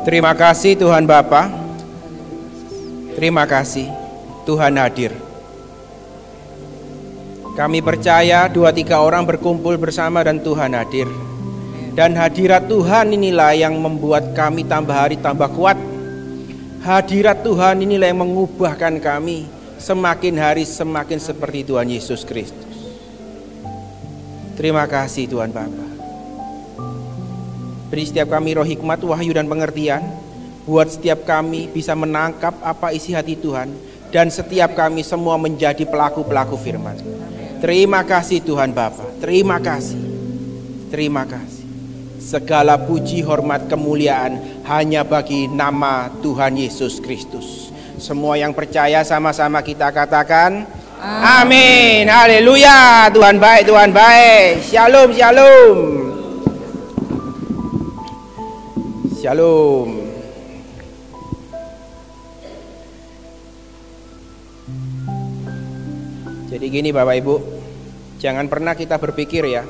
Terima kasih Tuhan Bapa. Terima kasih Tuhan hadir. Kami percaya 2-3 orang berkumpul bersama dan Tuhan hadir. Dan hadirat Tuhan inilah yang membuat kami tambah hari tambah kuat. Hadirat Tuhan inilah yang mengubahkan kami semakin hari semakin seperti Tuhan Yesus Kristus. Terima kasih Tuhan Bapa. Beri setiap kami roh hikmat, wahyu dan pengertian. Buat setiap kami bisa menangkap apa isi hati Tuhan. Dan setiap kami semua menjadi pelaku-pelaku firman. Terima kasih Tuhan Bapa. Terima kasih. Terima kasih. Segala puji, hormat, kemuliaan hanya bagi nama Tuhan Yesus Kristus. Semua yang percaya sama-sama kita katakan amin. Haleluya. Tuhan baik, Tuhan baik. Shalom, shalom. Shalom. Jadi gini Bapak Ibu, jangan pernah kita berpikir ya,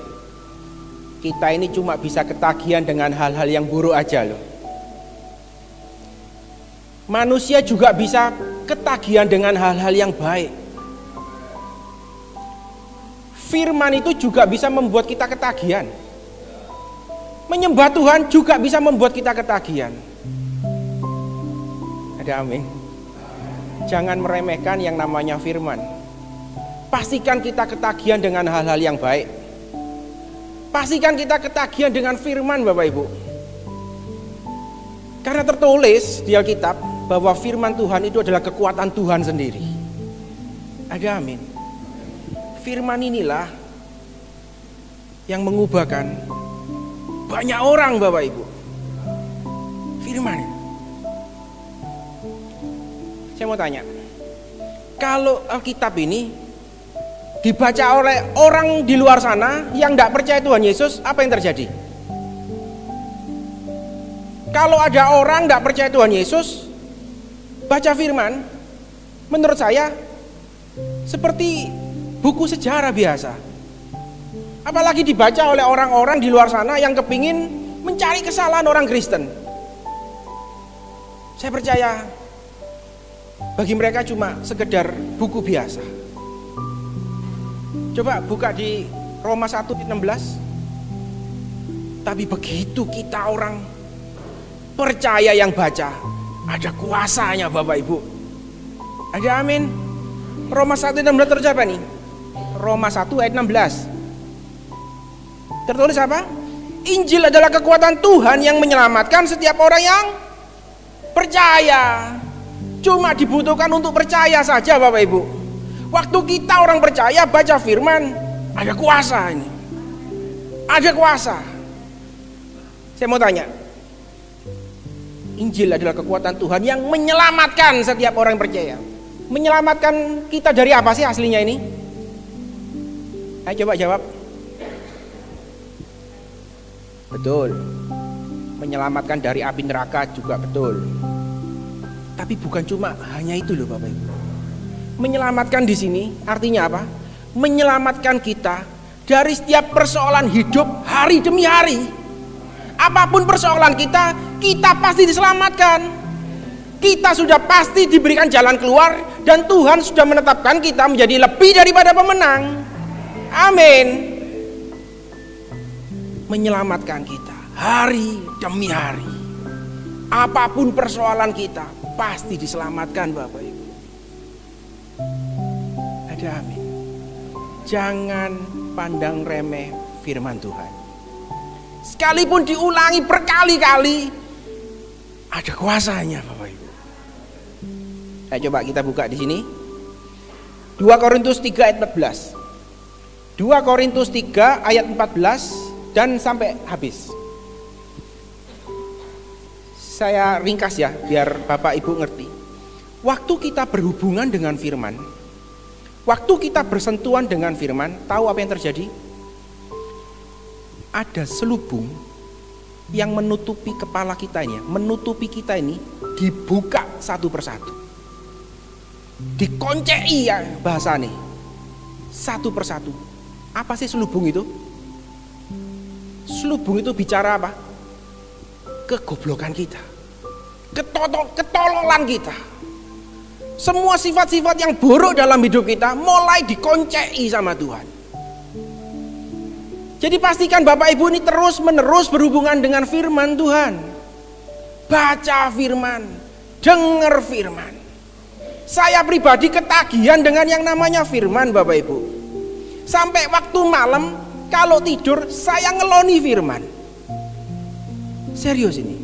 kita ini cuma bisa ketagihan dengan hal-hal yang buruk aja loh. Manusia juga bisa ketagihan dengan hal-hal yang baik. Firman itu juga bisa membuat kita ketagihan. Menyembah Tuhan juga bisa membuat kita ketagihan. Ada amin. Jangan meremehkan yang namanya firman. Pastikan kita ketagihan dengan hal-hal yang baik. Pastikan kita ketagihan dengan firman Bapak Ibu. Karena tertulis di Alkitab bahwa firman Tuhan itu adalah kekuatan Tuhan sendiri. Ada amin. Firman inilah yang mengubahkan banyak orang Bapak Ibu. Firman. Saya mau tanya, kalau Alkitab ini dibaca oleh orang di luar sana yang tidak percaya Tuhan Yesus, apa yang terjadi? Kalau ada orang tidak percaya Tuhan Yesus, baca firman, menurut saya seperti buku sejarah biasa. Apalagi dibaca oleh orang-orang di luar sana yang kepingin mencari kesalahan orang Kristen. Saya percaya bagi mereka cuma sekedar buku biasa. Coba buka di Roma 1:16. Tapi begitu kita orang percaya yang baca, ada kuasanya Bapak Ibu. Ada amin. Roma 1:16 terjadi apa nih? Roma 1:16. Tertulis apa? Injil adalah kekuatan Tuhan yang menyelamatkan setiap orang yang percaya. Cuma dibutuhkan untuk percaya saja Bapak Ibu. Waktu kita orang percaya baca firman, ada kuasa ini. Ada kuasa. Saya mau tanya, Injil adalah kekuatan Tuhan yang menyelamatkan setiap orang yang percaya. Menyelamatkan kita dari apa sih aslinya ini? Ayo coba jawab. Betul. Menyelamatkan dari api neraka juga betul. Tapi bukan cuma hanya itu loh Bapak Ibu. Menyelamatkan di sini artinya apa? Menyelamatkan kita dari setiap persoalan hidup hari demi hari. Apapun persoalan kita, kita pasti diselamatkan. Kita sudah pasti diberikan jalan keluar dan Tuhan sudah menetapkan kita menjadi lebih daripada pemenang. Amin. Menyelamatkan kita hari demi hari. Apapun persoalan kita pasti diselamatkan Bapak Ibu. Ada amin. Jangan pandang remeh firman Tuhan. Sekalipun diulangi berkali-kali, ada kuasanya Bapak Ibu. Ayo coba kita buka di sini. 2 Korintus 3 ayat 14. 2 Korintus 3 ayat 14 dan sampai habis. Saya ringkas ya biar Bapak Ibu ngerti. Waktu kita berhubungan dengan firman, waktu kita bersentuhan dengan firman, tahu apa yang terjadi? Ada selubung yang menutupi kepala kita ini, menutupi kita ini, dibuka satu persatu. Dikoncei ya bahasa nih. Satu persatu. Apa sih selubung itu? Selubung itu bicara apa? Kegoblokan kita. ketololan kita. Semua sifat-sifat yang buruk dalam hidup kita mulai dikoncei sama Tuhan. Jadi pastikan Bapak Ibu ini terus menerus berhubungan dengan firman Tuhan. Baca firman, dengar firman. Saya pribadi ketagihan dengan yang namanya firman Bapak Ibu. Sampai waktu malam kalau tidur saya ngeloni firman. Serius ini.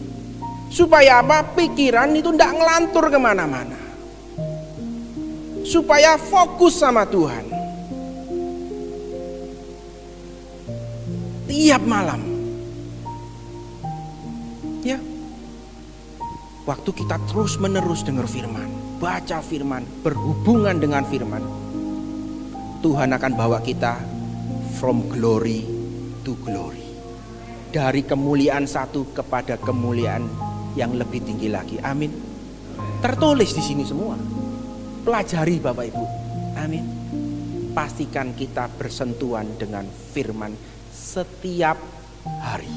Supaya apa? Pikiran itu tidak ngelantur kemana-mana. Supaya fokus sama Tuhan. Tiap malam. Ya. Waktu kita terus menerus dengar firman, baca firman, berhubungan dengan firman, Tuhan akan bawa kita from glory to glory. Dari kemuliaan satu kepada kemuliaan yang lebih tinggi lagi. Amin. Tertulis di sini semua. Pelajari Bapak Ibu. Amin. Pastikan kita bersentuhan dengan firman setiap hari.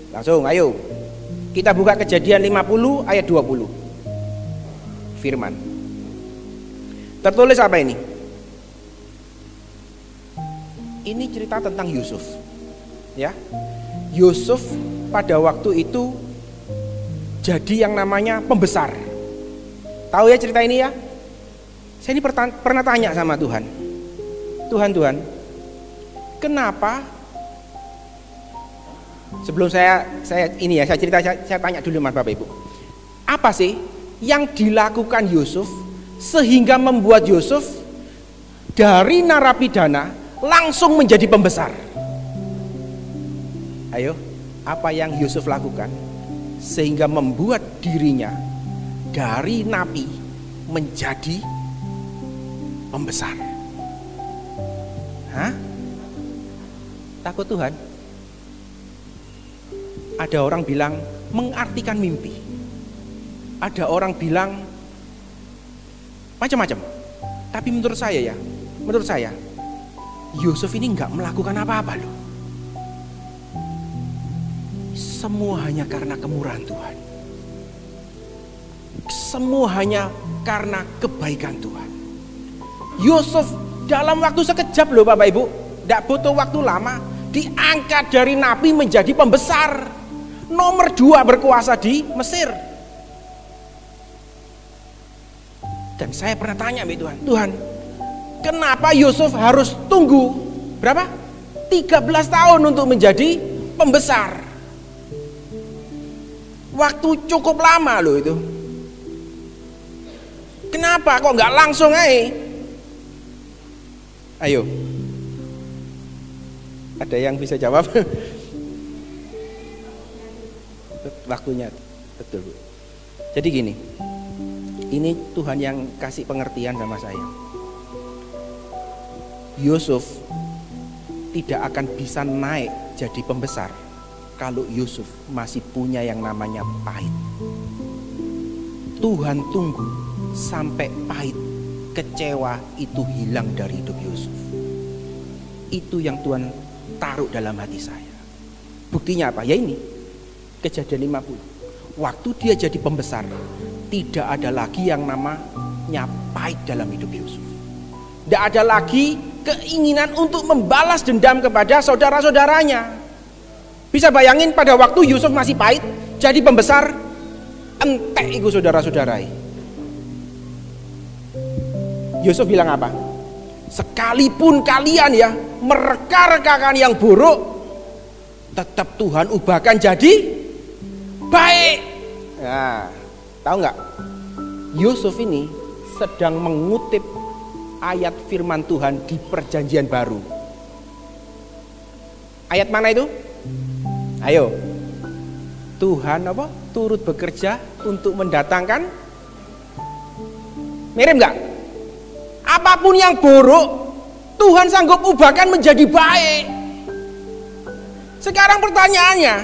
Langsung ayo. Kita buka Kejadian 50 ayat 20. Firman. Tertulis apa ini? Ini cerita tentang Yusuf. Ya. Yusuf pada waktu itu jadi yang namanya pembesar. Tahu ya cerita ini ya? Saya ini pernah tanya sama Tuhan. Tuhan, kenapa? Sebelum saya tanya dulu sama Bapak Ibu. Apa sih yang dilakukan Yusuf sehingga membuat Yusuf dari narapidana langsung menjadi pembesar? Ayo, apa yang Yusuf lakukan sehingga membuat dirinya dari napi menjadi pembesar? Hah? Takut Tuhan? Ada orang bilang mengartikan mimpi. Ada orang bilang macam-macam. Tapi menurut saya Yusuf ini nggak melakukan apa-apa loh. Semua hanya karena kemurahan Tuhan. Semua hanya karena kebaikan Tuhan. Yusuf dalam waktu sekejap loh Bapak Ibu, tidak butuh waktu lama, diangkat dari napi menjadi pembesar, nomor 2 berkuasa di Mesir. Dan saya pernah tanya sama Tuhan, kenapa Yusuf harus tunggu berapa? 13 tahun untuk menjadi pembesar. Waktu cukup lama loh itu. Kenapa kok nggak langsung aja? Ayo. Ada yang bisa jawab? Waktunya betul Bu. Jadi gini, ini Tuhan yang kasih pengertian sama saya. Yusuf tidak akan bisa naik jadi pembesar kalau Yusuf masih punya yang namanya pahit. Tuhan tunggu sampai pahit, kecewa itu hilang dari hidup Yusuf. Itu yang Tuhan taruh dalam hati saya. Buktinya apa? Ya ini Kejadian 50. Waktu dia jadi pembesar, tidak ada lagi yang namanya pahit dalam hidup Yusuf. Tidak ada lagi keinginan untuk membalas dendam kepada saudara-saudaranya. Bisa bayangin pada waktu Yusuf masih pahit, jadi pembesar, entek itu saudara-saudarai. Yusuf bilang apa? Sekalipun kalian ya mereka-rekakan yang buruk, tetap Tuhan ubahkan jadi baik. Nah, tahu nggak? Yusuf ini sedang mengutip ayat firman Tuhan di Perjanjian Baru. Ayat mana itu? Ayo. Tuhan apa? Turut bekerja untuk mendatangkan. Mirip nggak? Apapun yang buruk, Tuhan sanggup ubahkan menjadi baik. Sekarang pertanyaannya,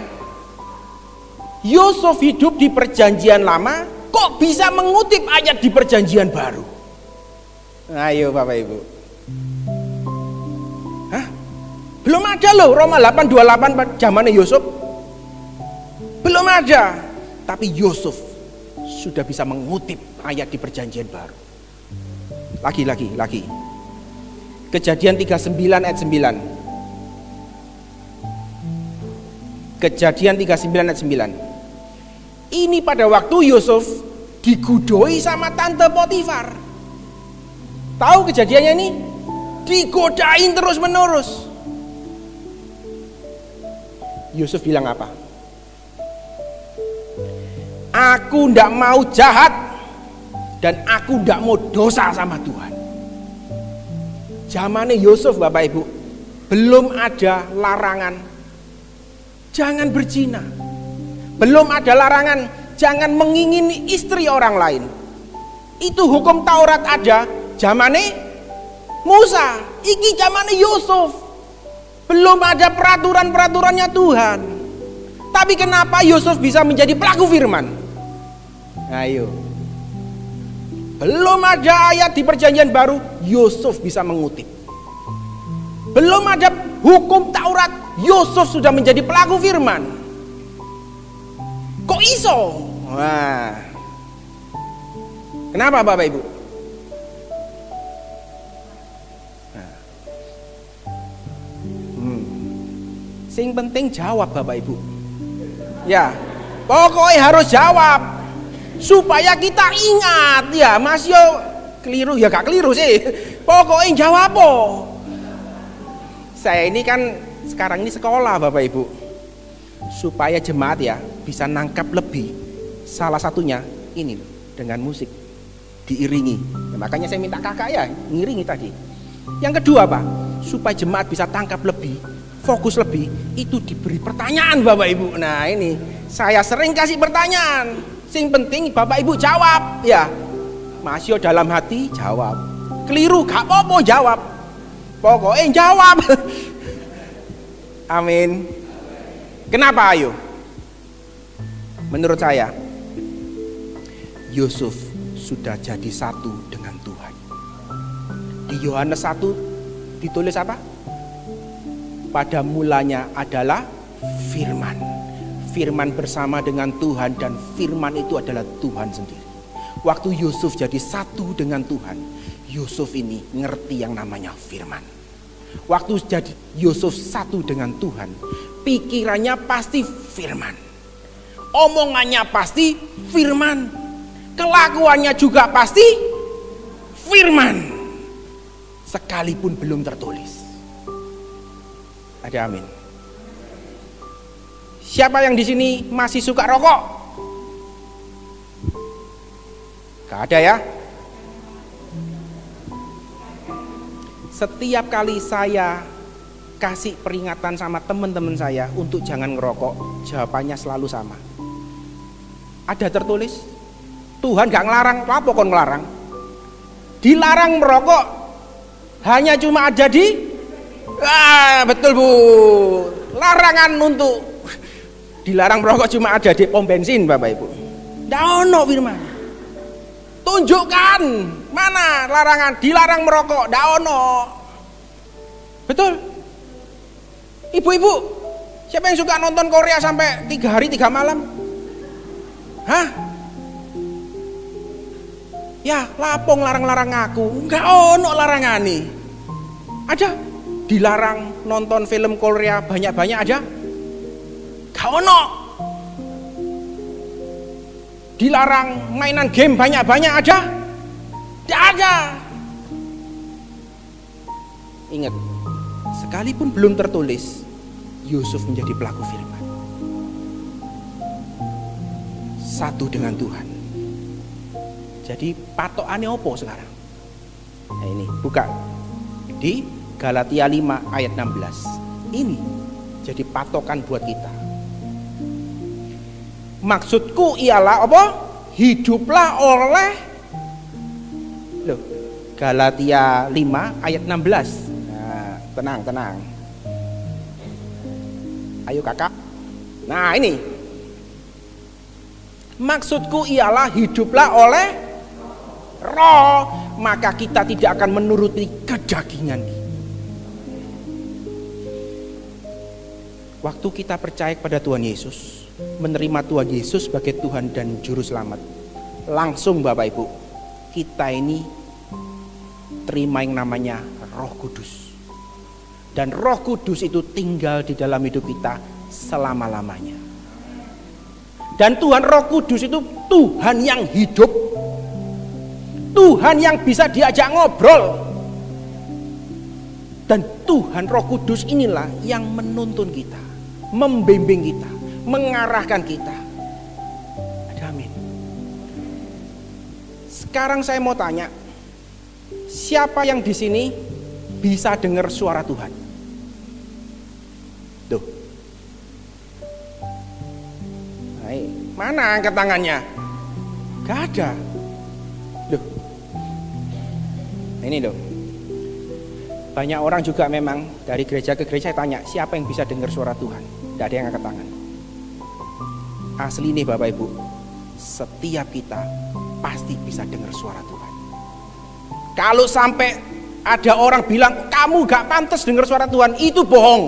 Yusuf hidup di Perjanjian Lama, kok bisa mengutip ayat di Perjanjian Baru? Ayo Bapak Ibu. Hah? Belum ada loh Roma 8:28 zamannya Yusuf. Belum ada. Tapi Yusuf sudah bisa mengutip ayat di perjanjian baru. Lagi. Kejadian 39 ayat 9. Kejadian 39 ayat 9. Ini pada waktu Yusuf digodoi sama tante Potifar. Tahu kejadiannya ini? Digodain terus menerus. Yusuf bilang apa? Aku ndak mau jahat dan aku ndak mau dosa sama Tuhan. Zamannya Yusuf, Bapak Ibu, belum ada larangan jangan berzina. Belum ada larangan jangan mengingini istri orang lain. Itu hukum Taurat ada zamannya Musa. Iki zamannya Yusuf. Belum ada peraturan-peraturannya Tuhan. Tapi kenapa Yusuf bisa menjadi pelaku firman? Ayo. Belum ada ayat di perjanjian baru, Yusuf bisa mengutip. Belum ada hukum Taurat, Yusuf sudah menjadi pelaku firman. Kok iso? Wah. Kenapa Bapak Ibu? Sing penting jawab Bapak Ibu. Ya, pokoknya harus jawab supaya kita ingat ya. Mas yo keliru ya, gak keliru sih. Pokoknya jawab po. Saya ini kan sekarang ini sekolah Bapak Ibu, supaya jemaat ya bisa nangkap lebih. Salah satunya ini loh, dengan musik diiringi. Ya, makanya saya minta kakak ya ngiringi tadi. Yang kedua apa? Supaya jemaat bisa tangkap lebih, fokus lebih, itu diberi pertanyaan Bapak Ibu. Nah ini saya sering kasih pertanyaan. Sing penting Bapak Ibu jawab ya. Masih dalam hati jawab. Keliru gak apa-apa jawab. Pokoknya jawab. Amin. Kenapa ayo? Menurut saya Yusuf sudah jadi satu dengan Tuhan. Di Yohanes 1 ditulis apa? Pada mulanya adalah firman. Firman bersama dengan Tuhan dan firman itu adalah Tuhan sendiri. Waktu Yusuf jadi satu dengan Tuhan, Yusuf ini ngerti yang namanya firman. Waktu jadi Yusuf satu dengan Tuhan, pikirannya pasti firman. Omongannya pasti firman. Kelakuannya juga pasti firman. Sekalipun belum tertulis. Ada amin. Siapa yang di sini masih suka rokok? Gak ada ya? Setiap kali saya kasih peringatan sama teman-teman saya untuk jangan ngerokok, jawabannya selalu sama. Ada tertulis, Tuhan gak ngelarang, apa kon ngelarang? Dilarang merokok hanya cuma ada di betul Bu. Larangan untuk dilarang merokok cuma ada di pom bensin Bapak Ibu. Ndak ono firman. Tunjukkan mana larangan dilarang merokok, ndak ono. Betul. Ibu-ibu, siapa yang suka nonton Korea sampai 3 hari 3 malam? Hah? Ya, lapong larang-larang aku. Enggak ono larangan nih. Ada dilarang nonton film Korea banyak-banyak aja? Gak ono. Dilarang mainan game banyak-banyak aja? Tidak ada. Ingat, sekalipun belum tertulis, Yusuf menjadi pelaku firman. Satu dengan Tuhan. Jadi patokannya apa sekarang? Nah ini, buka di Galatia 5 ayat 16. Ini jadi patokan buat kita. Maksudku ialah apa? Hiduplah oleh Galatia 5 ayat 16. Nah, tenang. Ayo kakak. Nah ini. Maksudku ialah hiduplah oleh Roh, maka kita tidak akan menuruti kedagingan. Waktu kita percaya kepada Tuhan Yesus, menerima Tuhan Yesus sebagai Tuhan dan Juru Selamat, langsung Bapak Ibu, kita ini terima yang namanya Roh Kudus. Dan Roh Kudus itu tinggal di dalam hidup kita selama-lamanya. Dan Tuhan Roh Kudus itu Tuhan yang hidup, Tuhan yang bisa diajak ngobrol. Dan Tuhan Roh Kudus inilah yang menuntun kita, membimbing kita, mengarahkan kita. Amin. Sekarang saya mau tanya, siapa yang di sini bisa dengar suara Tuhan? Tuh. Hai, mana angkat tangannya? Gak ada. Loh. Ini loh. Banyak orang juga memang dari gereja ke gereja tanya, siapa yang bisa dengar suara Tuhan? Tidak ada yang angkat tangan. Asli nih Bapak Ibu, setiap kita pasti bisa dengar suara Tuhan. Kalau sampai ada orang bilang kamu gak pantas dengar suara Tuhan, itu bohong.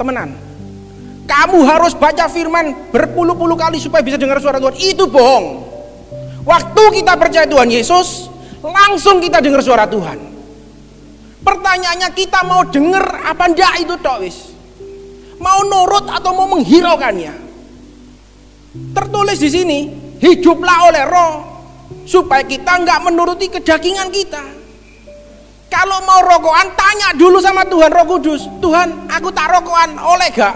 Temenan. Kamu harus baca firman berpuluh-puluh kali supaya bisa dengar suara Tuhan, itu bohong. Waktu kita percaya Tuhan Yesus, langsung kita dengar suara Tuhan. Pertanyaannya, kita mau dengar apa enggak, itu tok wis. Mau nurut atau mau menghiraukannya. Tertulis di sini, hiduplah oleh Roh supaya kita enggak menuruti kedagingan kita. Kalau mau rokokan, tanya dulu sama Tuhan Roh Kudus. Tuhan, aku tak rokokan, oleh gak?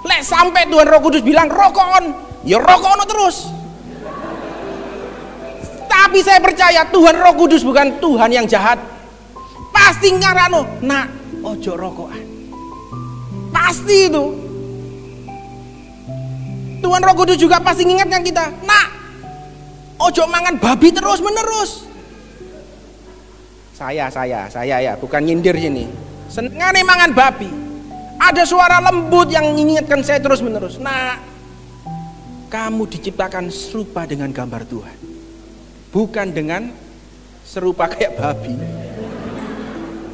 Lek sampai Tuhan Roh Kudus bilang rokokon, ya rokokon terus. Tapi saya percaya Tuhan Roh Kudus bukan Tuhan yang jahat. Pasti ngarano, nak ojo rokokan. Pasti itu. Tuhan Roh Kudus juga pasti ngingatkan kita, nak ojo mangan babi terus menerus. Saya ya, bukan nyindir sini. Senengane mangan babi. Ada suara lembut yang mengingatkan saya terus menerus. Nah, kamu diciptakan serupa dengan gambar Tuhan, bukan dengan serupa kayak babi.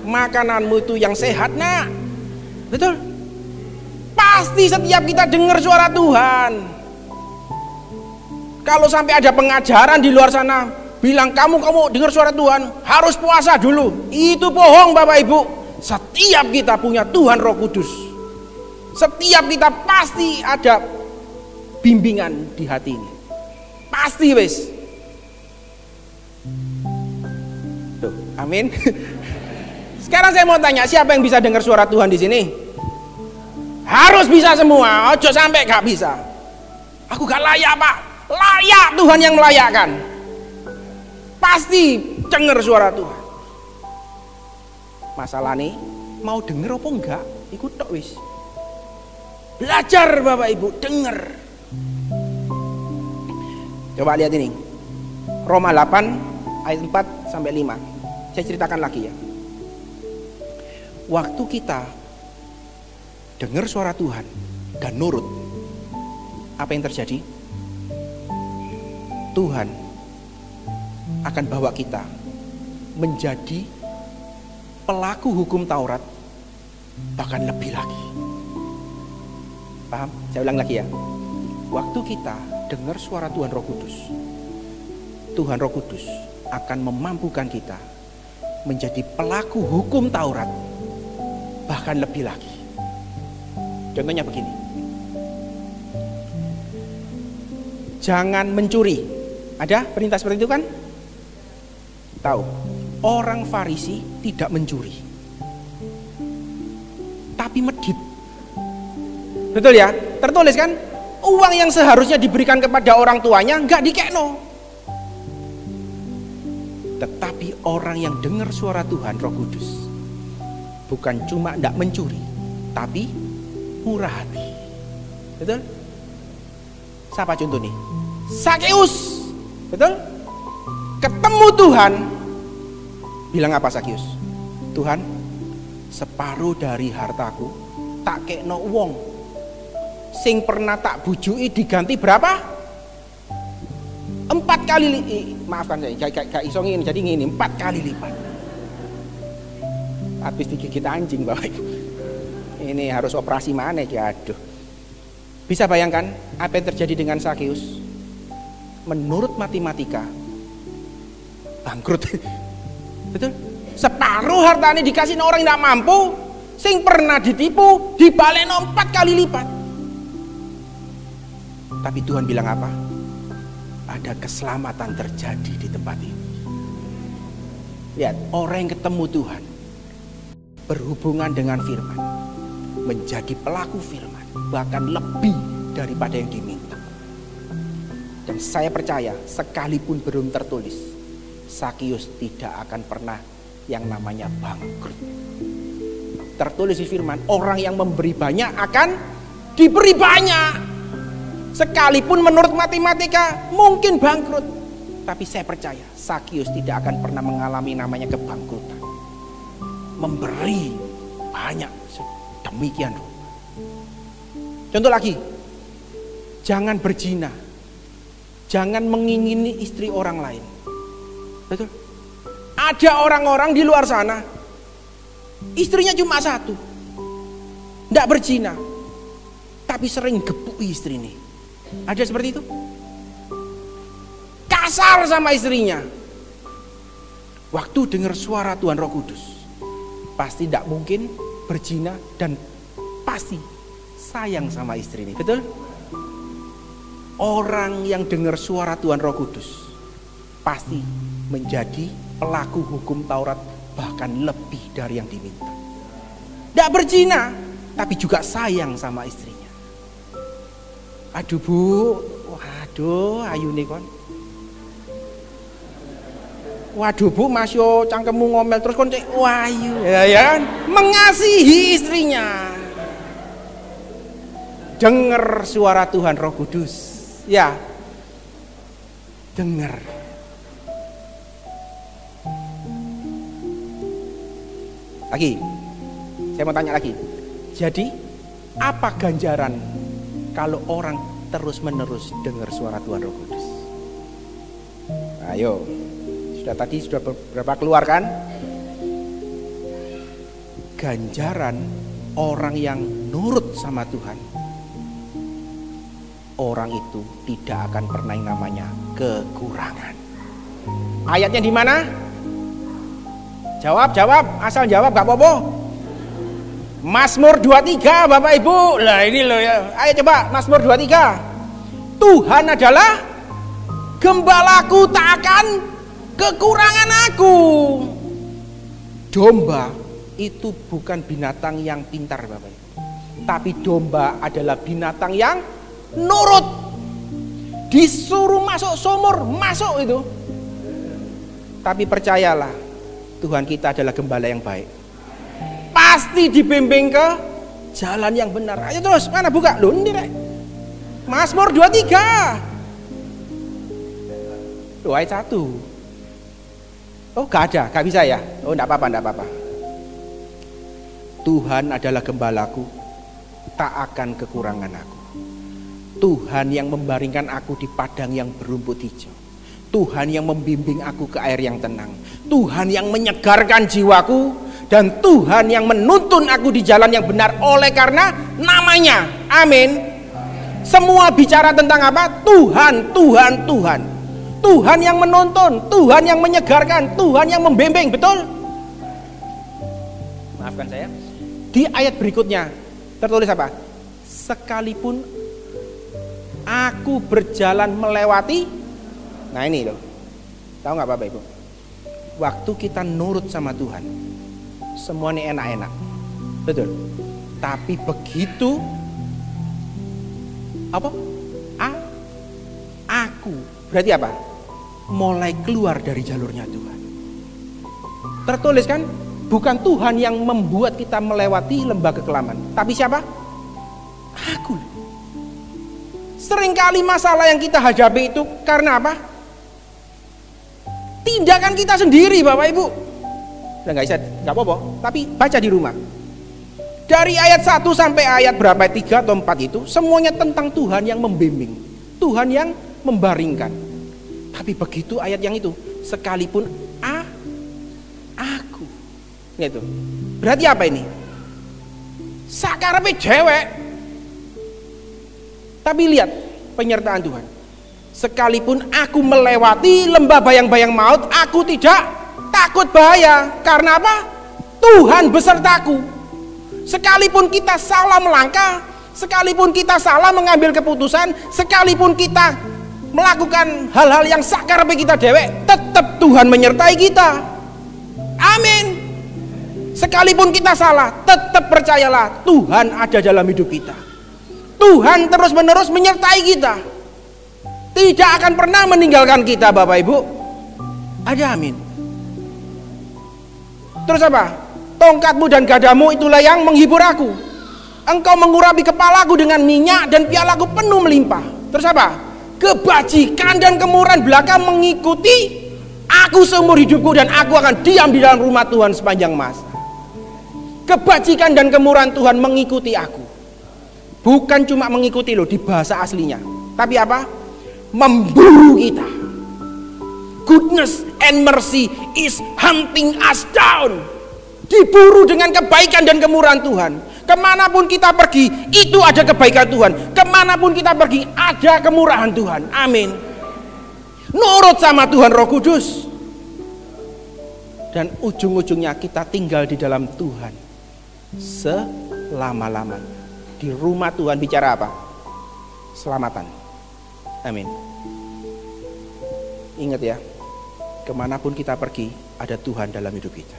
Makananmu itu yang sehat, nak. Betul? Pasti setiap kita dengar suara Tuhan. Kalau sampai ada pengajaran di luar sana bilang kamu dengar suara Tuhan, harus puasa dulu, itu bohong Bapak Ibu. Setiap kita punya Tuhan Roh Kudus. Setiap kita pasti ada bimbingan di hati ini. Pasti wis. Tuh, amin. Sekarang saya mau tanya, siapa yang bisa dengar suara Tuhan di sini? Harus bisa semua, ojo sampai gak bisa. Aku gak layak Pak, layak Tuhan yang melayakkan. Pasti dengar suara Tuhan. Masalah nih, mau denger apa enggak? Ikut tok wis. Belajar Bapak Ibu, denger. Coba lihat ini. Roma 8 ayat 4 sampai 5. Saya ceritakan lagi ya. Waktu kita dengar suara Tuhan dan nurut, apa yang terjadi? Tuhan akan bawa kita menjadi pelaku hukum Taurat, bahkan lebih lagi. Paham? Saya ulang lagi ya. Waktu kita dengar suara Tuhan Roh Kudus, Tuhan Roh Kudus akan memampukan kita menjadi pelaku hukum Taurat, bahkan lebih lagi. Contohnya begini, jangan mencuri. Ada perintah seperti itu kan? Tahu, orang Farisi tidak mencuri, tapi medit. Betul ya? Tertulis kan? Uang yang seharusnya diberikan kepada orang tuanya nggak dikekno. Tetapi orang yang dengar suara Tuhan Roh Kudus, bukan cuma tidak mencuri, tapi murah hati. Betul? Siapa contoh nih? Sakeus. Betul? Ketemu Tuhan, bilang apa Sakeus? Tuhan, separuh dari hartaku tak kekno wong sing pernah tak bujui diganti berapa? 4 kali maafkan saya, gak iso ngene, jadi ngene 4 kali lipat. Habis digigit anjing Bapak Ibu. Ini harus operasi mana ya, aduh. Bisa bayangkan apa yang terjadi dengan Sakeus? Menurut matematika bangkrut. Betul? Separuh hartanya dikasih orang yang tidak mampu, sing pernah ditipu dibalekno 4 kali lipat. Tapi Tuhan bilang apa? Ada keselamatan terjadi di tempat ini. Lihat, orang yang ketemu Tuhan, berhubungan dengan firman, menjadi pelaku firman, bahkan lebih daripada yang diminta. Dan saya percaya, sekalipun belum tertulis, Sakeus tidak akan pernah yang namanya bangkrut. Tertulis di firman, orang yang memberi banyak akan diberi banyak. Sekalipun menurut matematika mungkin bangkrut, tapi saya percaya Sakeus tidak akan pernah mengalami namanya kebangkrutan. Memberi banyak demikian. Contoh lagi, jangan berzina, jangan mengingini istri orang lain. Betul? Ada orang-orang di luar sana, istrinya cuma 1, tidak berzina, tapi sering gebui istri ini. Ada seperti itu? Kasar sama istrinya. Waktu dengar suara Tuhan Roh Kudus, pasti tidak mungkin berzina dan pasti sayang sama istri ini. Betul? Orang yang dengar suara Tuhan Roh Kudus pasti menjadi pelaku hukum Taurat, bahkan lebih dari yang diminta. Tidak berzina, tapi juga sayang sama istrinya. Aduh Bu, waduh ayu nih kon. Waduh Bu, Mas yo cangkemmu ngomel terus kon cek wayu. Ya kan? Mengasihi istrinya. Dengar suara Tuhan Roh Kudus. Ya. Dengar. Lagi. Saya mau tanya lagi. Jadi, apa ganjaran kalau orang terus-menerus dengar suara Tuhan Roh Kudus? Ayo. Sudah berapa keluar kan? Ganjaran orang yang nurut sama Tuhan, orang itu tidak akan pernah yang namanya kekurangan. Ayatnya di mana? Jawab, asal jawab gak apa-apa. Mazmur 23 Bapak Ibu. Lah ini loh ya. Ayo coba Mazmur 23. Tuhan adalah gembalaku, tak akan kekurangan aku. Domba itu bukan binatang yang pintar Bapak Ibu, tapi domba adalah binatang yang nurut. Disuruh masuk sumur, masuk itu. Tapi percayalah, Tuhan kita adalah gembala yang baik. Pasti dibimbing ke jalan yang benar. Ayo terus, mana buka? Loh ini Rek. Mazmur 23. Loh ayat 1. Oh gak ada, gak bisa ya? Oh enggak apa-apa. Tuhan adalah gembalaku, tak akan kekurangan aku. Tuhan yang membaringkan aku di padang yang berumput hijau. Tuhan yang membimbing aku ke air yang tenang. Tuhan yang menyegarkan jiwaku. Dan Tuhan yang menuntun aku di jalan yang benar oleh karena namanya. Amin. Semua bicara tentang apa? Tuhan. Tuhan yang menuntun, Tuhan yang menyegarkan, Tuhan yang membimbing, betul? Maafkan saya. Di ayat berikutnya tertulis apa? Sekalipun aku berjalan melewati. Nah ini loh. Tahu nggak Bapak Ibu? Waktu kita nurut sama Tuhan, semuanya enak-enak. Betul. Tapi begitu apa? Aku berarti apa? Mulai keluar dari jalurnya Tuhan. Tertulis kan, bukan Tuhan yang membuat kita melewati lembah kekelaman, tapi siapa? Aku. Seringkali masalah yang kita hadapi itu karena apa? Tindakan kita sendiri Bapak Ibu. Udah nggak bisa, nggak apa-apa, tapi baca di rumah. Dari ayat 1 sampai ayat berapa, 3 atau 4 itu semuanya tentang Tuhan yang membimbing, Tuhan yang membaringkan. Tapi begitu ayat yang itu, sekalipun aku, gitu. Berarti apa ini? sakarepe dewek. Tapi lihat penyertaan Tuhan. Sekalipun aku melewati lembah bayang-bayang maut, aku tidak takut bahaya. Karena apa? Tuhan besertaku. Sekalipun kita salah melangkah, sekalipun kita salah mengambil keputusan, sekalipun kita melakukan hal-hal yang sakarepe kita dewek, tetap Tuhan menyertai kita. Amin. Sekalipun kita salah, tetap percayalah Tuhan ada dalam hidup kita. Tuhan terus-menerus menyertai kita. Tidak akan pernah meninggalkan kita, Bapak Ibu. Ada amin. Terus apa? Tongkatmu dan gadamu itulah yang menghibur aku. Engkau mengurapi kepalaku dengan minyak dan pialaku penuh melimpah. Terus apa? Kebajikan dan kemurahan belaka mengikuti aku seumur hidupku, dan aku akan diam di dalam rumah Tuhan sepanjang masa. Kebajikan dan kemurahan Tuhan mengikuti aku. Bukan cuma mengikuti loh di bahasa aslinya, tapi apa? Memburu kita. Goodness and mercy is hunting us down. Diburu dengan kebaikan dan kemurahan Tuhan. Kemanapun kita pergi, itu ada kebaikan Tuhan. Kemanapun kita pergi, ada kemurahan Tuhan. Amin. Nurut sama Tuhan Roh Kudus. Dan ujung-ujungnya kita tinggal di dalam Tuhan selama-lamanya. Di rumah Tuhan bicara apa? Selamatan. Amin. Ingat ya, kemanapun kita pergi, ada Tuhan dalam hidup kita.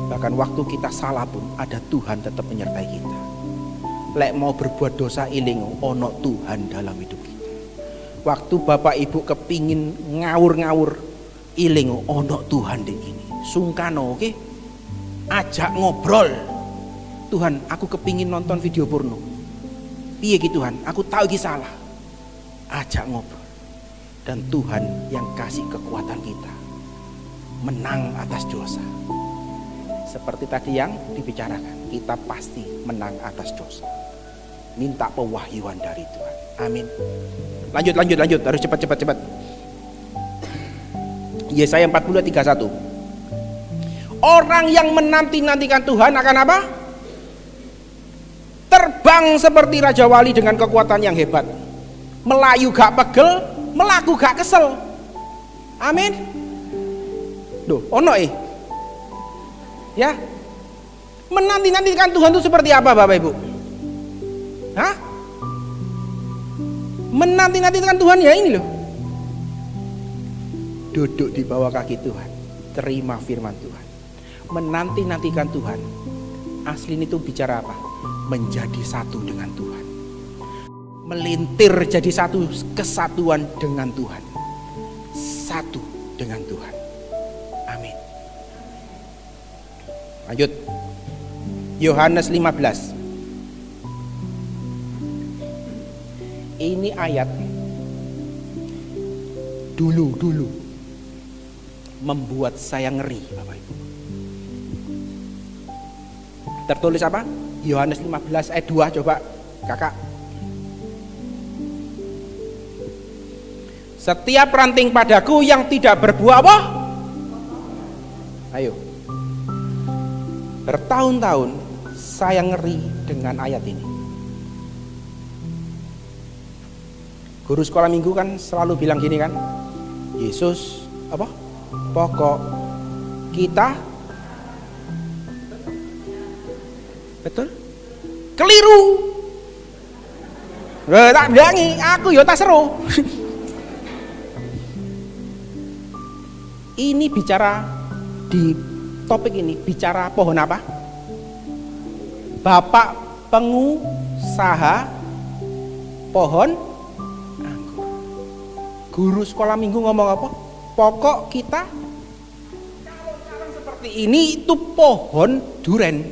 Bahkan waktu kita salah pun, ada Tuhan tetap menyertai kita. Lek mau berbuat dosa iling, ono Tuhan dalam hidup kita. Waktu Bapak Ibu kepingin ngawur-ngawur, iling, ono Tuhan di ini. Sungkano, oke? Ajak ngobrol. Tuhan, aku kepingin nonton video porno. Piye ki Tuhan, aku tahu ki salah. Ajak ngobrol. Dan Tuhan yang kasih kekuatan kita menang atas dosa. Seperti tadi yang dibicarakan, kita pasti menang atas dosa. Minta pewahyuan dari Tuhan. Amin. Lanjut, harus cepat. Yesaya 40:31. Orang yang menanti-nantikan Tuhan akan apa? Terbang seperti Raja Wali dengan kekuatan yang hebat. Melayu gak pegel, melaku gak kesel. Amin. Duh, ono ya. Menanti-nantikan Tuhan itu seperti apa, Bapak Ibu? Hah? Menanti-nantikan Tuhan ya ini loh. Duduk di bawah kaki Tuhan, terima firman Tuhan. Menanti-nantikan Tuhan, asli itu bicara apa? Menjadi satu dengan Tuhan. Melintir jadi satu kesatuan dengan Tuhan. Satu dengan Tuhan. Amin. Lanjut. Yohanes 15. Ini ayat dulu membuat saya ngeri, Bapak Ibu. Tertulis apa? Yohanes 15 ayat 2, coba kakak. Setiap ranting padaku yang tidak berbuah apa? Ayo. Bertahun-tahun saya ngeri dengan ayat ini. Guru sekolah minggu kan selalu bilang gini kan, Yesus apa? Pokok kita. Betul? Keliru. Tak bilangi, aku ya tak seru. Ini bicara di topik ini bicara pohon apa? Bapak pengusaha pohon anggur. Guru sekolah minggu ngomong apa? Pokok kita. Kalau sekarang seperti ini itu pohon duren,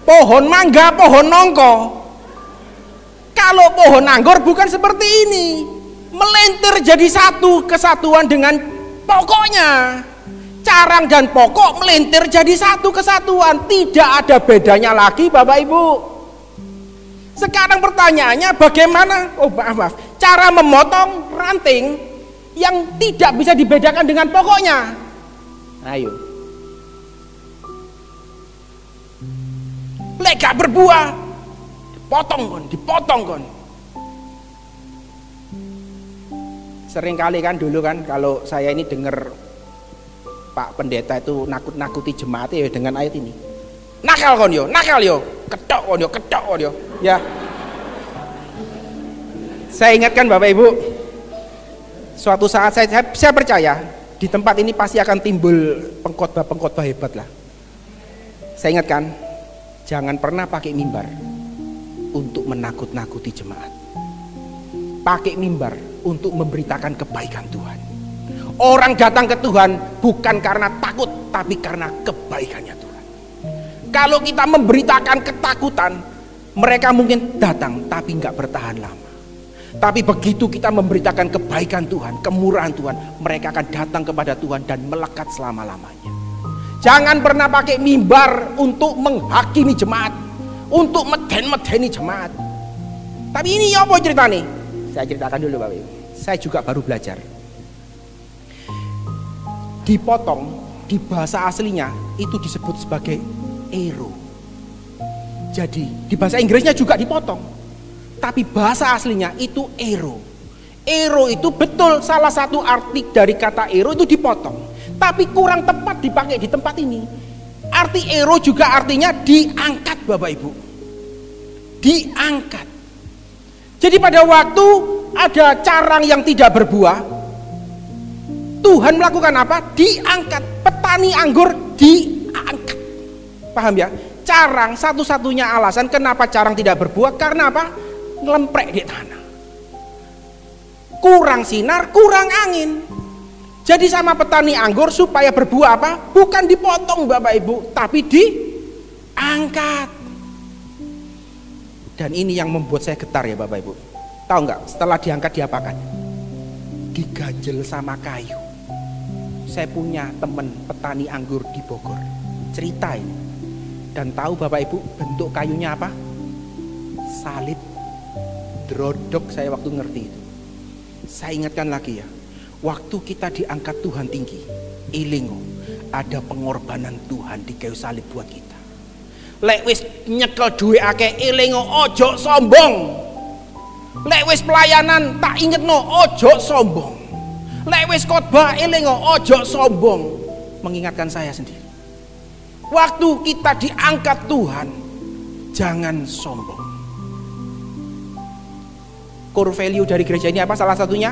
pohon mangga, pohon nongko. Kalau pohon anggur bukan seperti ini, melentir jadi satu kesatuan dengan pokoknya. Carang dan pokok melentir jadi satu kesatuan, tidak ada bedanya lagi, Bapak Ibu. Sekarang pertanyaannya bagaimana? Maaf, cara memotong ranting yang tidak bisa dibedakan dengan pokoknya. Ayo. Lek gak berbuah, dipotong kon. Sering kali kan dulu kan kalau saya ini dengar Pak Pendeta itu nakut-nakuti jemaat ya dengan ayat ini. Nakal kon yo, ketok kon yo. Ya. Saya ingatkan Bapak Ibu, suatu saat saya percaya di tempat ini pasti akan timbul pengkhotbah hebat lah. Saya ingatkan, jangan pernah pakai mimbar untuk menakut-nakuti jemaat. Pakai mimbar untuk memberitakan kebaikan Tuhan. Orang datang ke Tuhan bukan karena takut, tapi karena kebaikannya Tuhan. Kalau kita memberitakan ketakutan, mereka mungkin datang tapi nggak bertahan lama. Tapi begitu kita memberitakan kebaikan Tuhan, kemurahan Tuhan, mereka akan datang kepada Tuhan dan melekat selama-lamanya. Jangan pernah pakai mimbar untuk menghakimi jemaat, untuk meden-medeni jemaat. Tapi ini apa ceritanya? Saya ceritakan dulu Bapak Ibu. Saya juga baru belajar. Dipotong di bahasa aslinya itu disebut sebagai ero. Jadi di bahasa Inggrisnya juga dipotong. Tapi bahasa aslinya itu ero. Ero itu betul salah satu arti dari kata ero itu dipotong. Tapi kurang tepat dipakai di tempat ini. Arti ero juga artinya diangkat Bapak Ibu. Diangkat. Jadi pada waktu ada carang yang tidak berbuah, Tuhan melakukan apa? Diangkat. Petani anggur diangkat. Paham ya? Carang satu-satunya alasan kenapa carang tidak berbuah karena apa? Ngelemprek di tanah. Kurang sinar, kurang angin. Jadi sama petani anggur supaya berbuah apa? Bukan dipotong Bapak Ibu, tapi diangkat. Dan ini yang membuat saya getar ya Bapak Ibu. Tahu nggak? Setelah diangkat diapakan? Diganjel sama kayu. Saya punya teman petani anggur di Bogor. Cerita ini. Dan tahu Bapak Ibu bentuk kayunya apa? Salib. Drodok saya waktu ngerti itu. Saya ingatkan lagi ya. Waktu kita diangkat Tuhan tinggi, ilingo, ada pengorbanan Tuhan di kayu salib buat kita. Lek wis nyekel duwe akeh elingo ojo sombong. Lek wis pelayanan tak ingetno ojo sombong. Lek wis khotbah elingo ojo sombong. Mengingatkan saya sendiri. Waktu kita diangkat Tuhan, jangan sombong. Core value dari gereja ini apa salah satunya?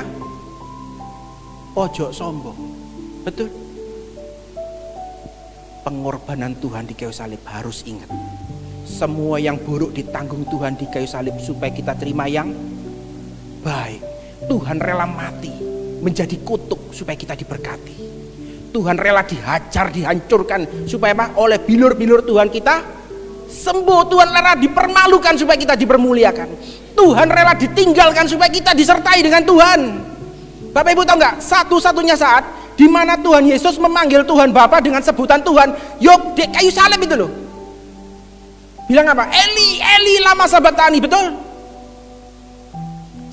Ojo sombong. Betul. Pengorbanan Tuhan di kayu salib harus ingat. Semua yang buruk ditanggung Tuhan di kayu salib supaya kita terima yang baik. Tuhan rela mati menjadi kutuk supaya kita diberkati. Tuhan rela dihajar, dihancurkan supaya apa? Oleh bilur-bilur Tuhan kita sembuh. Tuhan rela dipermalukan supaya kita dipermuliakan. Tuhan rela ditinggalkan supaya kita disertai dengan Tuhan. Bapak Ibu tahu nggak? Satu-satunya saat di mana Tuhan Yesus memanggil Tuhan Bapa dengan sebutan Tuhan, yuk dek kayu salib itu loh. Bilang apa? Eli, Eli lama sabatani, betul?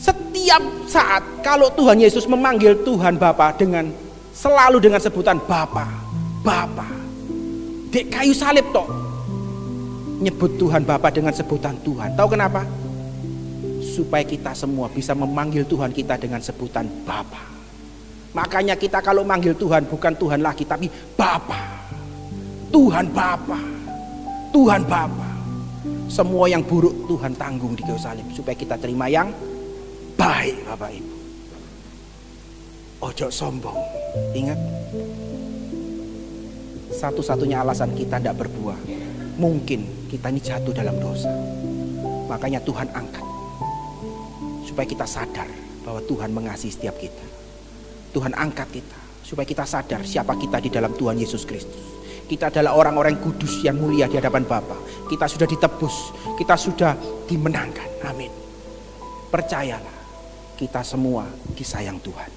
Setiap saat kalau Tuhan Yesus memanggil Tuhan Bapa selalu dengan sebutan Bapa, Bapa. Dek kayu salib toh. Nyebut Tuhan Bapa dengan sebutan Tuhan. Tahu kenapa? Supaya kita semua bisa memanggil Tuhan kita dengan sebutan Bapa. Makanya kita kalau manggil Tuhan bukan Tuhan lagi tapi Bapa. Tuhan Bapa. Tuhan Bapa. Semua yang buruk Tuhan tanggung di kayu salib supaya kita terima yang baik Bapak Ibu. Ojo sombong. Ingat, satu-satunya alasan kita tidak berbuah, mungkin kita ini jatuh dalam dosa. Makanya Tuhan angkat supaya kita sadar bahwa Tuhan mengasihi setiap kita. Tuhan angkat kita supaya kita sadar siapa kita di dalam Tuhan Yesus Kristus. Kita adalah orang-orang kudus yang mulia di hadapan Bapa. Kita sudah ditebus, kita sudah dimenangkan. Amin. Percayalah, kita semua disayang Tuhan.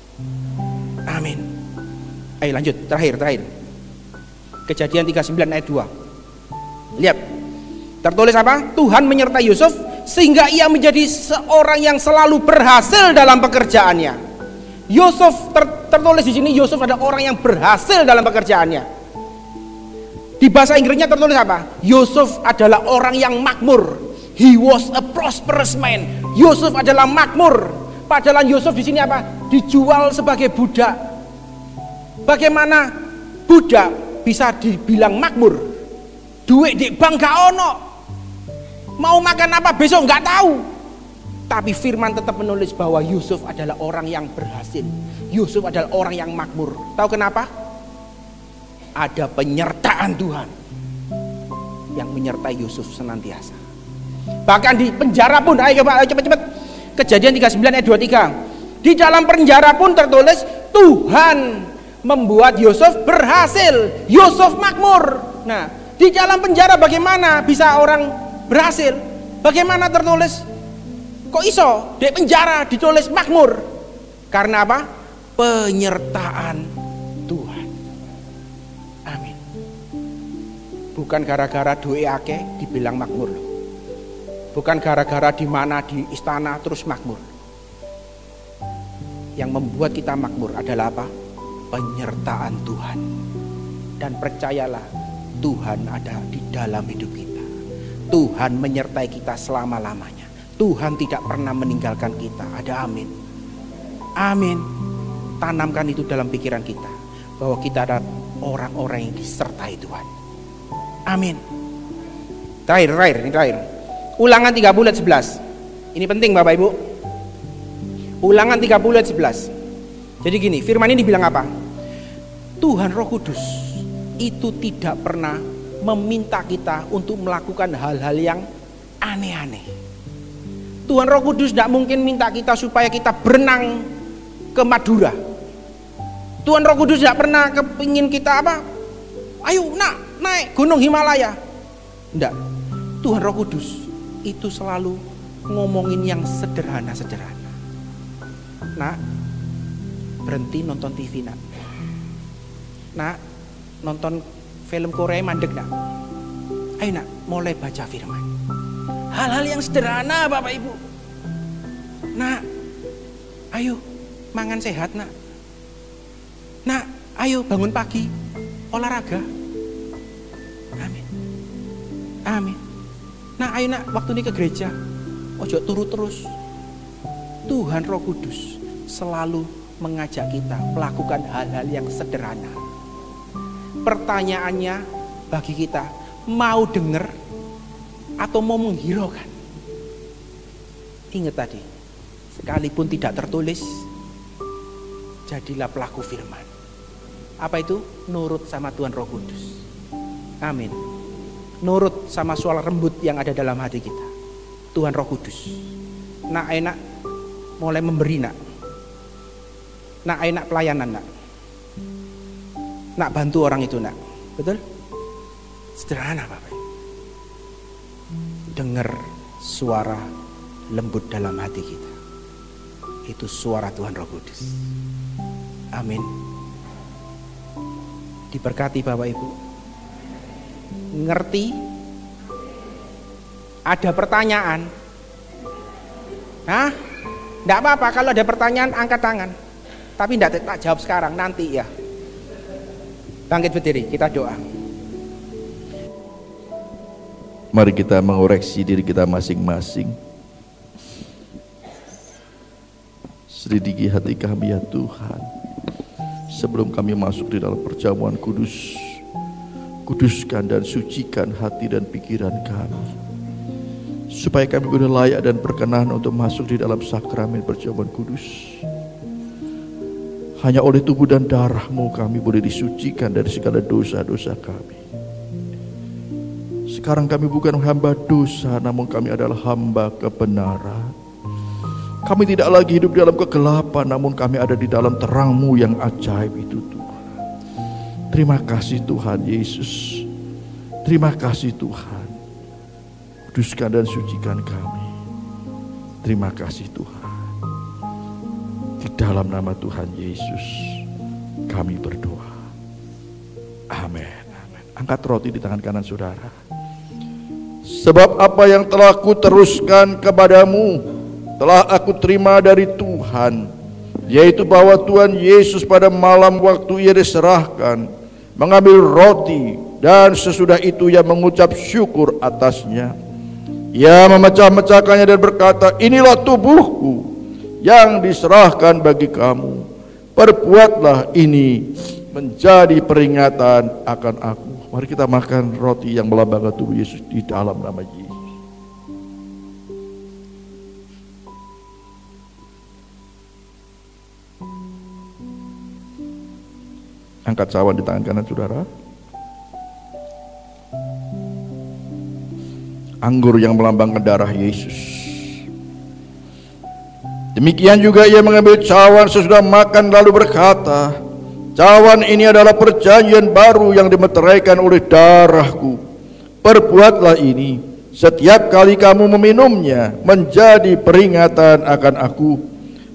Amin. Ayo lanjut, terakhir. Kejadian 39 ayat 2. Lihat. Tertulis apa? Tuhan menyertai Yusuf sehingga ia menjadi seorang yang selalu berhasil dalam pekerjaannya. Yusuf tertulis di sini, Yusuf adalah orang yang berhasil dalam pekerjaannya. Di bahasa Inggrisnya tertulis apa? Yusuf adalah orang yang makmur. He was a prosperous man. Yusuf adalah makmur. Padahal Yusuf di sini apa? Dijual sebagai budak. Bagaimana budak bisa dibilang makmur? Duit di bank gak ono. Mau makan apa besok nggak tahu. Tapi firman tetap menulis bahwa Yusuf adalah orang yang berhasil. Yusuf adalah orang yang makmur. Tahu kenapa? Ada penyertaan Tuhan yang menyertai Yusuf senantiasa. Bahkan di penjara pun, ayo cepat-cepat. Kejadian 39 ayat 23. Di dalam penjara pun tertulis Tuhan membuat Yusuf berhasil. Yusuf makmur. Nah, di dalam penjara bagaimana bisa orang berhasil? Bagaimana tertulis? Kok iso di penjara ditulis makmur? Karena apa? Penyertaan Tuhan. Amin. Bukan gara-gara duwe akeh dibilang makmur loh. Bukan gara-gara di mana di istana terus makmur. Yang membuat kita makmur adalah apa? Penyertaan Tuhan. Dan percayalah, Tuhan ada di dalam hidup kita. Tuhan menyertai kita selama-lamanya. Tuhan tidak pernah meninggalkan kita. Ada amin. Amin. Tanamkan itu dalam pikiran kita, bahwa kita adalah orang-orang yang disertai Tuhan. Amin. Terakhir. Ulangan 30 ayat 11. Ini penting Bapak Ibu. Ulangan 30 ayat 11. Jadi gini, firman ini bilang apa? Tuhan Roh Kudus itu tidak pernah meminta kita untuk melakukan hal-hal yang aneh-aneh. Tuhan Roh Kudus tidak mungkin minta kita supaya kita berenang ke Madura. Tuhan Roh Kudus tidak pernah kepingin kita apa? Ayo naik gunung Himalaya. Tidak. Tuhan Roh Kudus itu selalu ngomongin yang sederhana-sederhana. Nak, berhenti nonton TV nak. Nak, nonton film Korea mandek nak. Ayo nak, mulai baca firman. Hal-hal yang sederhana Bapak Ibu. Nak, ayo mangan sehat nak. Nak, ayo bangun pagi, olahraga. Amin. Amin. Nah, ayo nak, waktu ini ke gereja. Ojo turu terus. Tuhan Roh Kudus selalu mengajak kita melakukan hal-hal yang sederhana. Pertanyaannya bagi kita, mau dengar atau mau menghiraukan? Ingat tadi, sekalipun tidak tertulis, jadilah pelaku firman. Apa itu? Nurut sama Tuhan Roh Kudus. Amin. Nurut sama suara lembut yang ada dalam hati kita. Tuhan Roh Kudus. Nak enak mulai memberi nak. Nak enak pelayanan nak. Nak bantu orang itu nak. Betul? Sederhana Bapak. Dengar suara lembut dalam hati kita. Itu suara Tuhan Roh Kudus. Amin. Diberkati Bapak Ibu. Ngerti? Ada pertanyaan? Hah? Tidak apa-apa, kalau ada pertanyaan angkat tangan. Tapi tidak tak jawab sekarang, nanti ya. Bangkit berdiri, kita doa. Mari kita mengoreksi diri kita masing-masing. Selidiki hati kami ya Tuhan. Sebelum kami masuk di dalam perjamuan kudus, kuduskan dan sucikan hati dan pikiran kami, supaya kami boleh layak dan berkenan untuk masuk di dalam sakramen perjamuan kudus. Hanya oleh tubuh dan darah-Mu kami boleh disucikan dari segala dosa-dosa kami. Sekarang kami bukan hamba dosa, namun kami adalah hamba kebenaran. Kami tidak lagi hidup dalam kegelapan, namun kami ada di dalam terang-Mu yang ajaib itu Tuhan. Terima kasih Tuhan Yesus. Terima kasih Tuhan. Kuduskan dan sucikan kami. Terima kasih Tuhan. Di dalam nama Tuhan Yesus kami berdoa. Amin. Amin. Angkat roti di tangan kanan saudara. Sebab apa yang telah aku teruskan kepadamu telah aku terima dari Tuhan, yaitu bahwa Tuhan Yesus pada malam waktu ia diserahkan mengambil roti, dan sesudah itu ia mengucap syukur atasnya. Ia memecah-mecahkannya dan berkata, inilah tubuhku yang diserahkan bagi kamu. Perbuatlah ini menjadi peringatan akan aku. Mari kita makan roti yang melambangkan tubuh Yesus di dalam nama Yesus. Angkat cawan di tangan kanan saudara. Anggur yang melambangkan darah Yesus. Demikian juga ia mengambil cawan sesudah makan lalu berkata, cawan ini adalah perjanjian baru yang dimeteraikan oleh darahku. Perbuatlah ini setiap kali kamu meminumnya menjadi peringatan akan aku.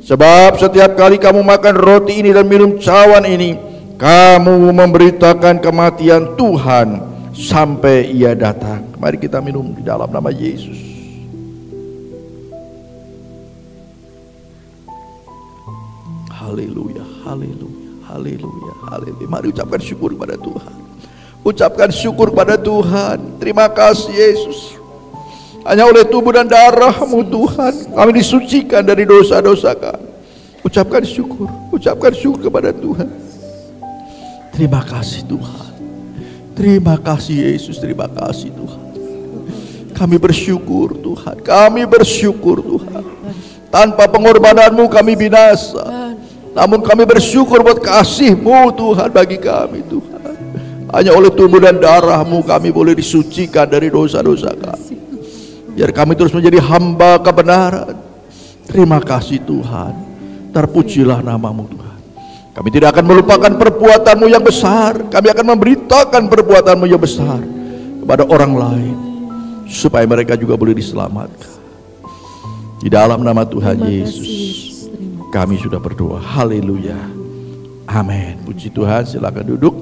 Sebab setiap kali kamu makan roti ini dan minum cawan ini, kamu memberitakan kematian Tuhan sampai ia datang. Mari kita minum di dalam nama Yesus. Haleluya, haleluya, haleluya, haleluya. Mari ucapkan syukur kepada Tuhan. Ucapkan syukur kepada Tuhan. Terima kasih Yesus. Hanya oleh tubuh dan darah-Mu Tuhan kami disucikan dari dosa-dosa kami. Ucapkan syukur kepada Tuhan. Terima kasih Tuhan. Terima kasih Yesus, terima kasih Tuhan. Kami bersyukur Tuhan, kami bersyukur Tuhan. Tanpa pengorbanan-Mu kami binasa. Namun kami bersyukur buat kasih-Mu Tuhan bagi kami Tuhan. Hanya oleh tubuh dan darah-Mu kami boleh disucikan dari dosa-dosa kami. Biar kami terus menjadi hamba kebenaran. Terima kasih Tuhan. Terpujilah nama-Mu Tuhan. Kami tidak akan melupakan perbuatan-Mu yang besar. Kami akan memberitakan perbuatan-Mu yang besar kepada orang lain, supaya mereka juga boleh diselamatkan. Di dalam nama Tuhan Yesus kami sudah berdoa. Haleluya. Amin. Puji Tuhan. Silakan duduk.